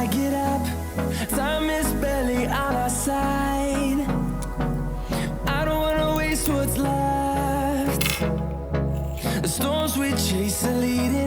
I get up, time is barely on our side. I don't wanna waste what's left. The storms we chase are leading